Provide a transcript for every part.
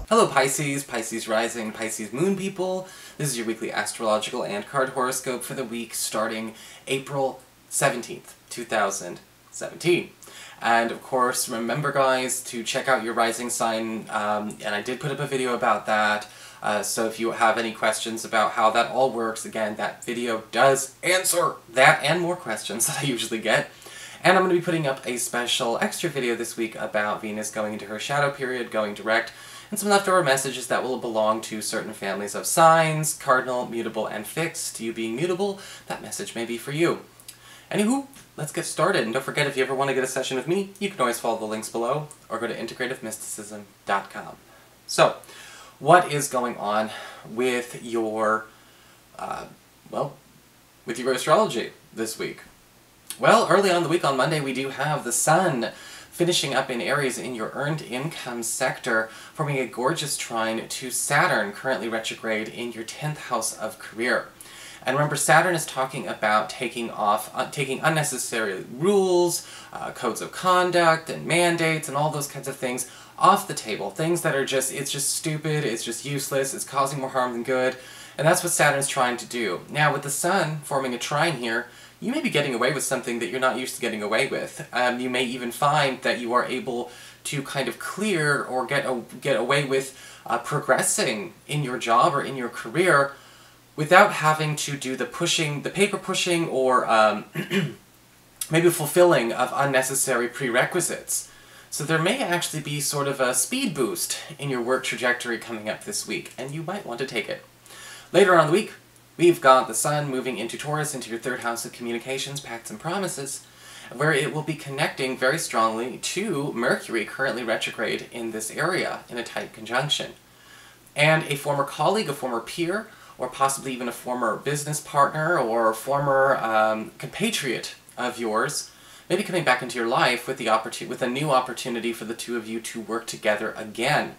Hello Pisces, Pisces rising, Pisces moon people. This is your weekly astrological and card horoscope for the week starting April 17th, 2017. And of course, remember guys to check out your rising sign, and I did put up a video about that. So if you have any questions about how that all works, again, that video does answer that and more questions that I usually get. And I'm going to be putting up a special extra video this week about Venus going into her shadow period, going direct, and some leftover messages that will belong to certain families of signs, cardinal, mutable, and fixed. You being mutable, that message may be for you. Anywho, let's get started. And don't forget, if you ever want to get a session with me, you can always follow the links below or go to integrativemysticism.com. So, what is going on with your, with your astrology this week? Well, early on in the week on Monday, we do have the Sun finishing up in Aries in your earned income sector, forming a gorgeous trine to Saturn, currently retrograde in your 10th house of career. And remember, Saturn is talking about taking unnecessary rules, codes of conduct, and mandates, and all those kinds of things off the table. Things that are it's just stupid, it's just useless, it's causing more harm than good, and that's what Saturn's trying to do. Now, with the Sun forming a trine here, you may be getting away with something that you're not used to getting away with. You may even find that you are able to kind of clear or get away with progressing in your job or in your career without having to do the pushing, the paper pushing, or maybe fulfilling of unnecessary prerequisites. So there may actually be sort of a speed boost in your work trajectory coming up this week, and you might want to take it. Later on in the week, we've got the Sun moving into Taurus, into your 3rd house of communications, pacts, and promises, where it will be connecting very strongly to Mercury, currently retrograde in this area, in a tight conjunction. And a former colleague, a former peer, or possibly even a former business partner or former compatriot of yours may be coming back into your life with a new opportunity for the two of you to work together again.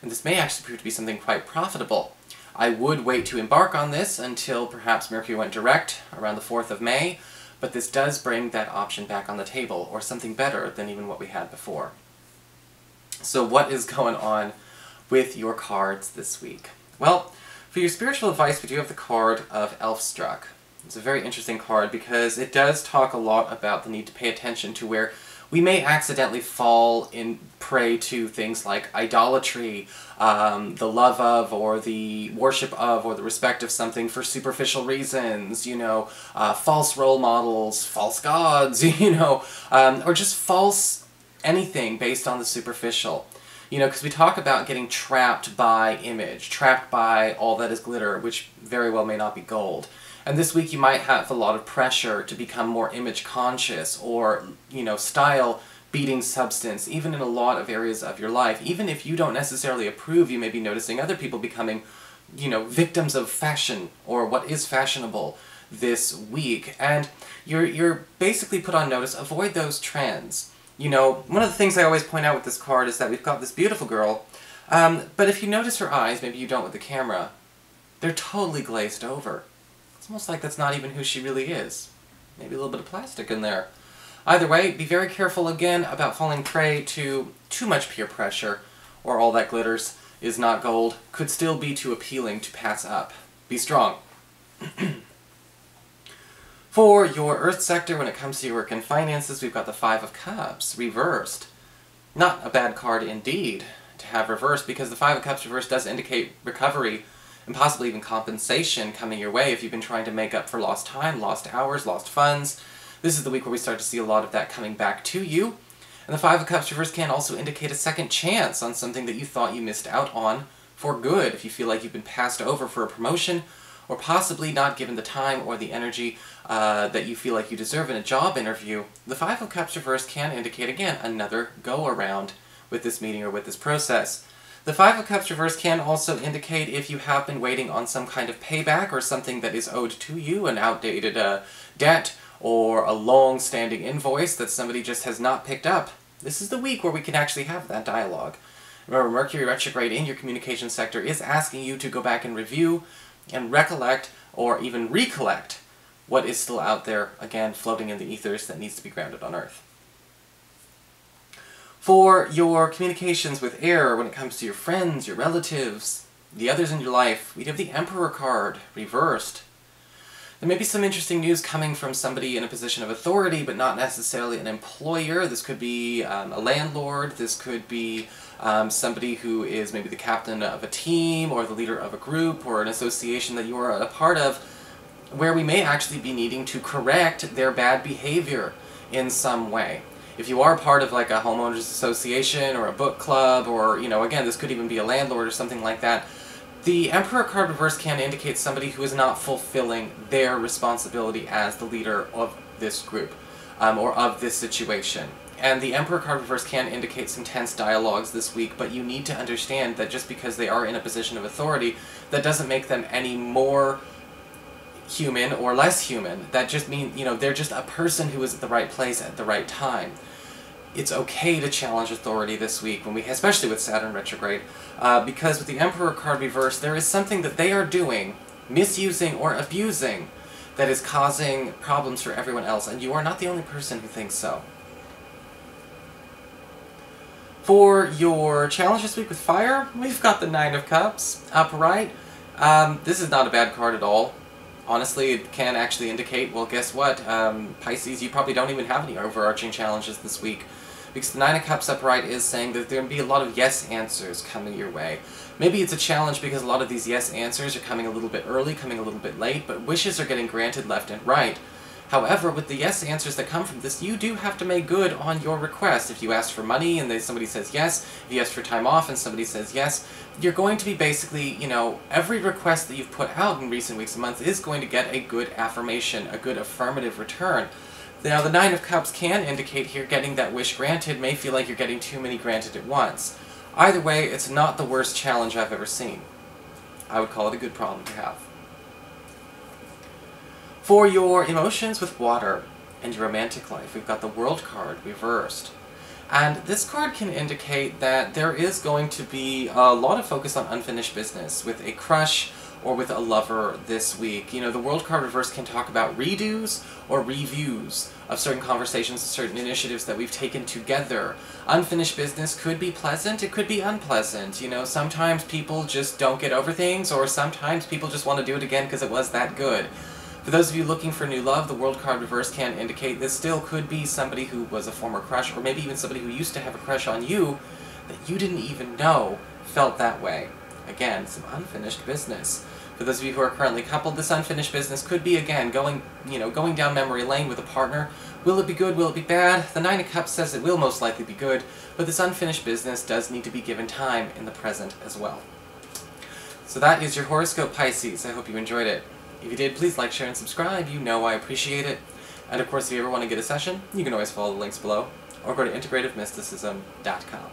And this may actually prove to be something quite profitable. I would wait to embark on this until perhaps Mercury went direct around the 4th of May, but this does bring that option back on the table, or something better than even what we had before. So what is going on with your cards this week? Well, for your spiritual advice, we do have the card of Elfstruck. It's a very interesting card because it does talk a lot about the need to pay attention to where we may accidentally fall in prey to things like idolatry, the love of, or the worship of, or the respect of something for superficial reasons, false role models, false gods, or just false anything based on the superficial. Because we talk about getting trapped by image, trapped by all that is glitter, which very well may not be gold. And this week you might have a lot of pressure to become more image conscious, or, style beating substance, even in a lot of areas of your life. Even if you don't necessarily approve, you may be noticing other people becoming, victims of fashion, or what is fashionable this week. And you're basically put on notice, avoid those trends. One of the things I always point out with this card is that we've got this beautiful girl, but if you notice her eyes, maybe you don't with the camera, they're totally glazed over. It's almost like that's not even who she really is. Maybe a little bit of plastic in there. Either way, be very careful again about falling prey to too much peer pressure, or all that glitters is not gold, could still be too appealing to pass up. Be strong. For your Earth sector, when it comes to your work and finances, we've got the 5 of Cups, reversed. Not a bad card indeed to have reversed, because the 5 of Cups reversed does indicate recovery, and possibly even compensation coming your way if you've been trying to make up for lost time, lost hours, lost funds. This is the week where we start to see a lot of that coming back to you. And the 5 of Cups reverse can also indicate a second chance on something that you thought you missed out on for good. If you feel like you've been passed over for a promotion, or possibly not given the time or the energy that you feel like you deserve in a job interview, the 5 of Cups reverse can indicate, again, another go-around with this meeting or with this process. The 5 of Cups reverse can also indicate if you have been waiting on some kind of payback or something that is owed to you, an outdated debt, or a long-standing invoice that somebody just has not picked up. This is the week where we can actually have that dialogue. Remember, Mercury retrograde in your communication sector is asking you to go back and review and recollect, or even recollect, what is still out there, again, floating in the ethers that needs to be grounded on Earth. For your communications with air when it comes to your friends, your relatives, the others in your life, we have the Emperor card, reversed. There may be some interesting news coming from somebody in a position of authority, but not necessarily an employer. This could be a landlord, this could be somebody who is maybe the captain of a team, or the leader of a group, or an association that you are a part of, where we may actually be needing to correct their bad behavior in some way. If you are part of like a homeowners association, or a book club, or, you know, again, this could even be a landlord or something like that, the Emperor card reverse can indicate somebody who is not fulfilling their responsibility as the leader of this group, or of this situation. And the Emperor card reverse can indicate some tense dialogues this week, but you need to understand that just because they are in a position of authority, that doesn't make them any more human or less human. That just means, you know, they're just a person who is at the right place at the right time. It's okay to challenge authority this week, when we, especially with Saturn retrograde, because with the Emperor card reverse, there is something that they are doing, misusing or abusing, that is causing problems for everyone else, and you are not the only person who thinks so. For your challenge this week with fire, we've got the Nine of Cups upright. This is not a bad card at all. Honestly, it can actually indicate, well, guess what, Pisces, you probably don't even have any overarching challenges this week. Because the Nine of Cups upright is saying that there will be a lot of yes answers coming your way. Maybe it's a challenge because a lot of these yes answers are coming a little bit early, coming a little bit late, but wishes are getting granted left and right. However, with the yes answers that come from this, you do have to make good on your request. If you ask for money and somebody says yes, if you ask for time off and somebody says yes, you're going to be basically, you know, every request that you've put out in recent weeks and months is going to get a good affirmation, a good affirmative return. Now, the Nine of Cups can indicate here getting that wish granted may feel like you're getting too many granted at once. Either way, it's not the worst challenge I've ever seen. I would call it a good problem to have. For your emotions with water and your romantic life, we've got the World card reversed. And this card can indicate that there is going to be a lot of focus on unfinished business with a crush or with a lover this week. You know, the World card reverse can talk about redos or reviews of certain conversations, certain initiatives that we've taken together. Unfinished business could be pleasant, it could be unpleasant. You know, sometimes people just don't get over things, or sometimes people just want to do it again because it was that good. For those of you looking for new love, the World card reverse can indicate this still could be somebody who was a former crush, or maybe even somebody who used to have a crush on you that you didn't even know felt that way. Again, some unfinished business. For those of you who are currently coupled, this unfinished business could be, again, going down memory lane with a partner. Will it be good? Will it be bad? The Nine of Cups says it will most likely be good, but this unfinished business does need to be given time in the present as well. So that is your horoscope, Pisces. I hope you enjoyed it. If you did, please like, share, and subscribe. You know I appreciate it. And of course, if you ever want to get a session, you can always follow the links below, or go to integrativemysticism.com.